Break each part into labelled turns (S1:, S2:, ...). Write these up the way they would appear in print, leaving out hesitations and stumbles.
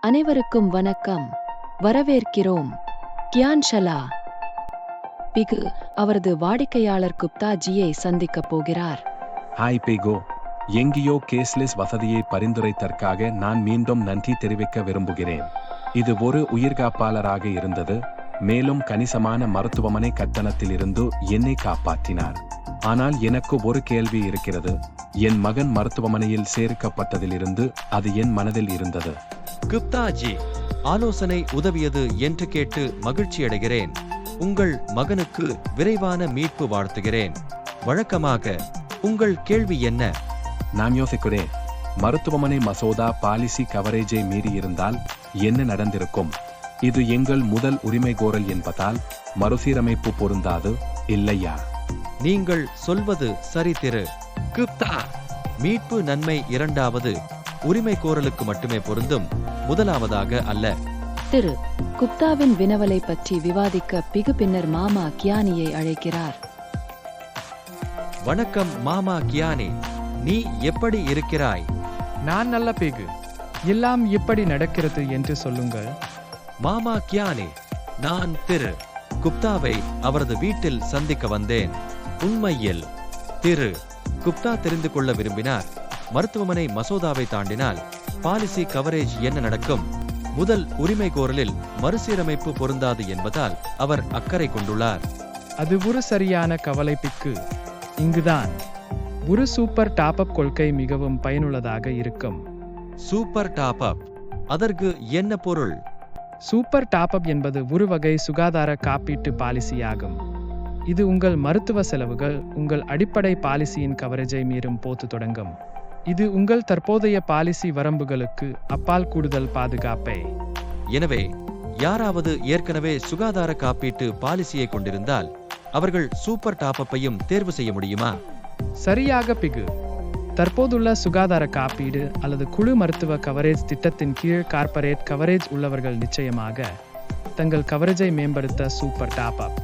S1: அனைவருக்கும் வணக்கம். வரவேற்கிறோம். கியான் ஷலா பிகு அவரது வாடிக்கையாளர் குப்தாஜியை சந்திக்கப் போகிறார்.
S2: ஹாய் பேகோ, எங்கேயோ கேஸ்லெஸ் வசதியை பரிந்துரைத்தற்காக நான் மீண்டும் நன்றி தெரிவிக்க விரும்புகிறேன். இது ஒரு உயிர்காப்பாளராக இருந்தது, மேலும் கணிசமான மருத்துவமனை கட்டணத்திலிருந்து என்னை காப்பாற்றினார். ஆனால் எனக்கு ஒரு கேள்வி இருக்கிறது. என் மகன் மருத்துவமனையில் சேர்க்கப்பட்டதிலிருந்து அது என் மனதில் இருந்தது.
S3: குப்தாஜி, ஆலோசனை உதவியது என்று கேட்டு மகிழ்ச்சியடைகிறேன். உங்கள் மகனுக்கு விரைவான மீட்பு வாழ்த்துகிறேன். வழக்கமாக உங்கள் கேள்வி என்ன?
S2: நான் யோசிக்கிறேன், மருத்துவமனை மசோதா பாலிசி கவரேஜை மீறி இருந்தால் என்ன நடந்திருக்கும்? இது எங்கள் முதல் உரிமைகோரல் என்பதால் மறுசீரமைப்பு பொருந்தாது, இல்லையா?
S3: நீங்கள் சொல்வது சரி திரு குப்தா. மீட்பு நன்மை இரண்டாவது உரிமை கோரலுக்கு மட்டுமே பொருந்தும், முதலாவதாக அல்ல.
S1: திரு குப்தாவின் வினவலை பற்றி விவாதிக்க பிகு பின்னர் மாமா கியானியை அழைக்கிறார்.
S3: வணக்கம் மாமா கியானி, நீ எப்படி இருக்கிறாய்?
S4: நான் நல்ல பிகு. எல்லாம் எப்படி நடக்கிறது என்று சொல்லுங்கள்.
S3: மாமா கியானி, நான் திரு குப்தாவை அவரது வீட்டில் சந்திக்க வந்தேன். உண்மையில் திரு குப்தா தெரிந்து கொள்ள விரும்பினார், மருத்துவமனை மசோதாவை தாண்டினால் பாலிசி கவரேஜ் என்ன நடக்கும்? முதல் உரிமை கோரலில் மறுசீரமைப்பு பொருந்தாது என்பதால் அவர் அக்கறை கொண்டுள்ளார்.
S4: அது ஒரு சரியான கவலை பிக்கு. இங்குதான் ஒரு சூப்பர் டாப் அப் கொள்கை மிகவும் பயனுள்ளதாக இருக்கும்.
S3: சூப்பர் டாப் அப், அதற்கு என்ன பொருள்?
S4: சூப்பர் டாப் அப் என்பது ஒரு வகை சுகாதார காப்பீட்டு பாலிசியாகும். இது உங்கள் மருத்துவ செலவுகள் உங்கள் அடிப்படை பாலிசியின் கவரேஜை மீறும் போது தொடங்கும். இது உங்கள் தற்போதைய பாலிசி வரம்புகளுக்கு அப்பால் கூடுதல் பாதுகாப்பை.
S3: எனவே யாராவது ஏற்கனவே சுகாதார காப்பீட்டு பாலிசியை கொண்டிருந்தால் அவர்கள் சூப்பர் டாப் அப்பையும் தேர்வு செய்ய முடியுமா?
S4: சரியாக பிகு. தற்போதுள்ள சுகாதார காப்பீடு அல்லது குழு மருத்துவ கவரேஜ் திட்டத்தின் கீழ் கார்ப்பரேட் கவரேஜ் உள்ளவர்கள் நிச்சயமாக தங்கள் கவரேஜை மேம்படுத்த சூப்பர் டாப் அப்.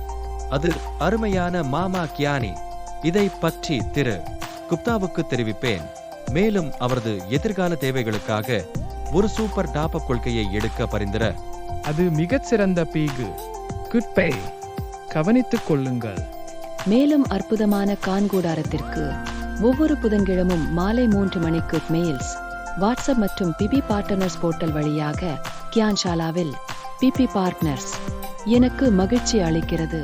S3: அது அருமையான மாமா கியானி. இதை பற்றி திரு குப்தாவுக்கு தெரிவிப்பேன். மேலும் அவரது எதிர்கால தேவைகளுக்காக ஒரு சூப்பர் டாப் அப் கொள்கையை எடுக்க பரிந்துர.
S4: அது மிகச்சிறந்த பீகு. குட் பே. கவனித்துக் கொள்ளுங்கள்.
S1: மேலும் அற்புதமான கான்கூடாரத்திற்கு ஒவ்வொரு புதன்கிழமும் மாலை 3 மணிக்கு மெயில்ஸ், வாட்ஸ்அப் மற்றும் பிபி பார்ட்னர்ஸ் போர்ட்டல் வழியாக கியான் ஷாலாவில் பிபி பார்ட்னர்ஸ் எனக்கு மகிழ்ச்சி அளிக்கிறது.